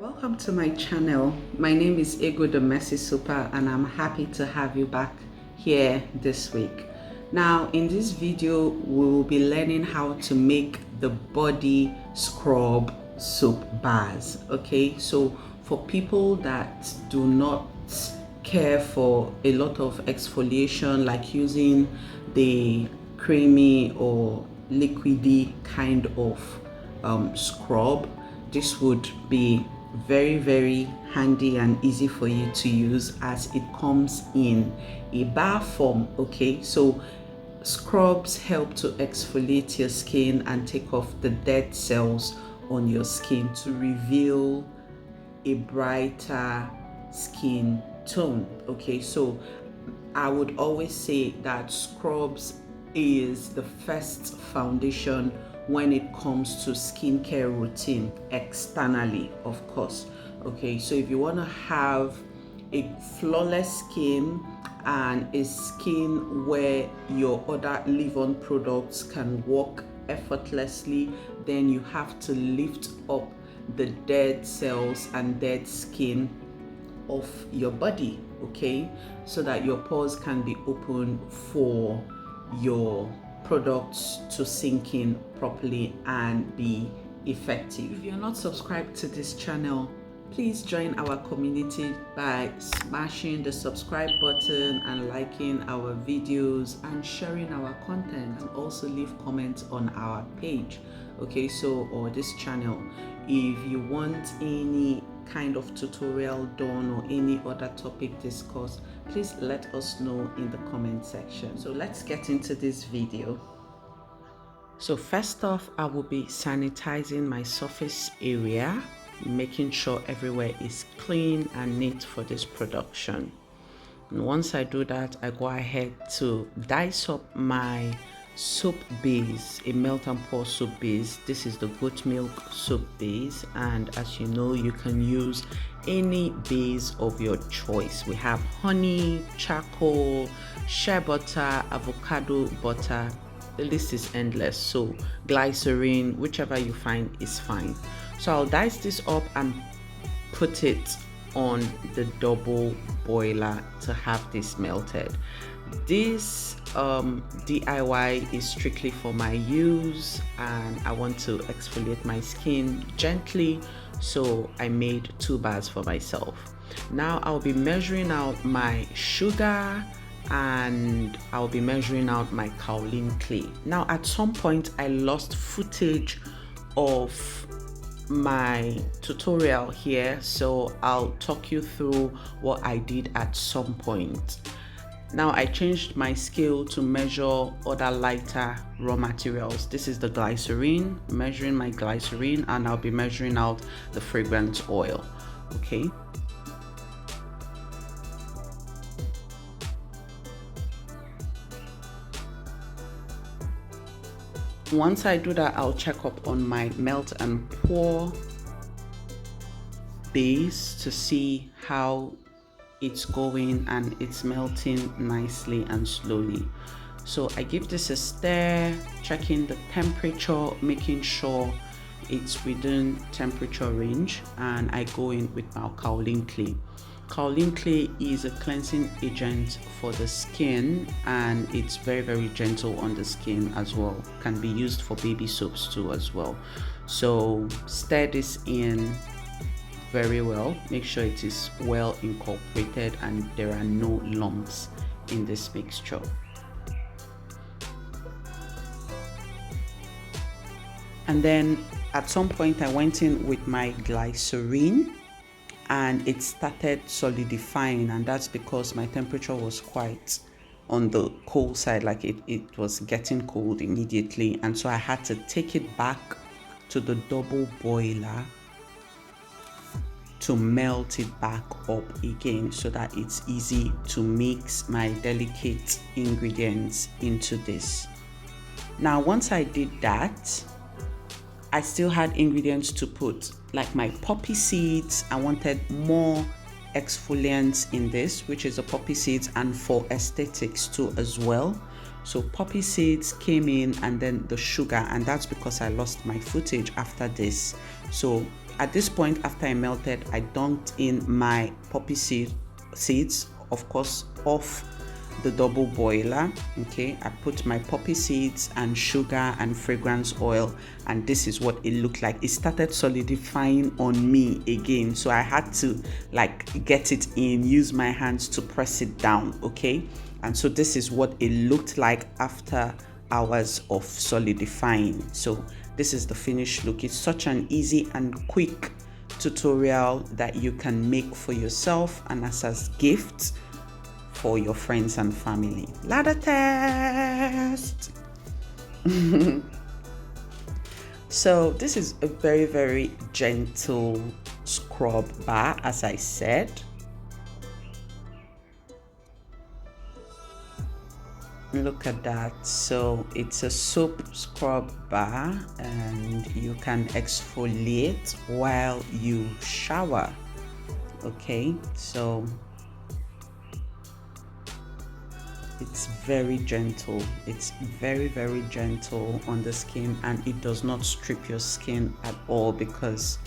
Welcome to my channel. My name is Ego the Messy Super and I'm happy to have you back here this week. Now in this video we will be learning how to make the body scrub soap bars. Okay, so for people that do not care for a lot of exfoliation, like using the creamy or liquidy kind of scrub, this would be very handy and easy for you to use as it comes in a bar form. Okay, so scrubs help to exfoliate your skin and take off the dead cells on your skin to reveal a brighter skin tone. Okay, so I would always say that scrubs is the first foundation when it comes to skincare routine externally, of course. Okay, so if you want to have a flawless skin and a skin where your other leave-on products can work effortlessly, then you have to lift up the dead cells and dead skin of your body, okay, so that your pores can be open for your products to sink in properly and be effective. If you're not subscribed to this channel, please join our community by smashing the subscribe button and liking our videos and sharing our content, and also leave comments on our page, okay, so, or this channel. If you want any kind of tutorial done or any other topic discussed, please let us know in the comment section. So let's get into this video. So first off, I will be sanitizing my surface area, making sure everywhere is clean and neat for this production. And once I do that, I go ahead to dice up my soap base, a melt and pour soap base. This is the goat milk soap base, and as you know, you can use any base of your choice. We have honey, charcoal, shea butter, avocado butter. The list is endless, so glycerin, whichever you find is fine. So I'll dice this up and put it on the double boiler to have this melted. This DIY is strictly for my use, and I want to exfoliate my skin gently, so I made 2 bars for myself. Now I'll be measuring out my sugar and I'll be measuring out my kaolin clay. Now at some point I lost footage of my tutorial here, so I'll talk you through what I did at some point. Now I changed my scale to measure other lighter raw materials. This is the glycerin, measuring my glycerin, and I'll be measuring out the fragrance oil. Okay. Once I do that, I'll check up on my melt and pour base to see how it's going, and it's melting nicely and slowly. So I give this a stir, checking the temperature, making sure it's within temperature range, and I go in with my kaolin clay. Kaolin clay is a cleansing agent for the skin, and it's very gentle on the skin as well. Can be used for baby soaps too as well. So stir this in very well, make sure it is well incorporated and there are no lumps in this mixture. And then at some point I went in with my glycerin and it started solidifying, and that's because my temperature was quite on the cold side, like it was getting cold immediately, and so I had to take it back to the double boiler to melt it back up again so that it's easy to mix my delicate ingredients into this. Now once I did that, I still had ingredients to put, like my poppy seeds. I wanted more exfoliants in this, which is the poppy seeds, and for aesthetics too as well. So poppy seeds came in, and then the sugar, and that's because I lost my footage after this. So at this point, after I melted, I dunked in my poppy seeds, of course, off the double boiler. Okay, I put my poppy seeds and sugar and fragrance oil, and this is what it looked like. It started solidifying on me again, so I had to like get it in, use my hands to press it down. Okay, and so this is what it looked like after hours of solidifying. So this is the finished look. It's such an easy and quick tutorial that you can make for yourself and as gifts for your friends and family. Ladder test. So this is a very, very gentle scrub bar, as I said. Look at that. So it's a soap scrub bar, and you can exfoliate while you shower. Okay, so it's very gentle. It's very, very gentle on the skin, and it does not strip your skin at all because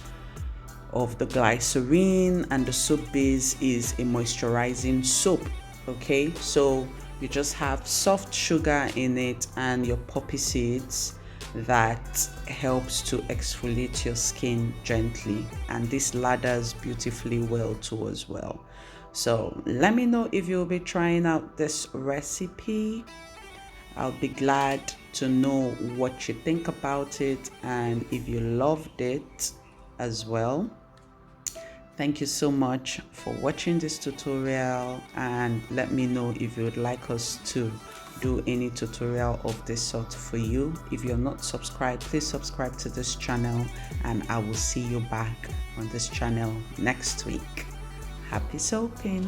of the glycerin, and the soap base is a moisturizing soap. Okay, so you just have soft sugar in it and your poppy seeds that helps to exfoliate your skin gently, and this lathers beautifully well too as well. So let me know if you'll be trying out this recipe. I'll be glad to know what you think about it and if you loved it as well. Thank you so much for watching this tutorial, and let me know if you would like us to do any tutorial of this sort for you. If you're not subscribed, please subscribe to this channel, and I will see you back on this channel next week. Happy soaping!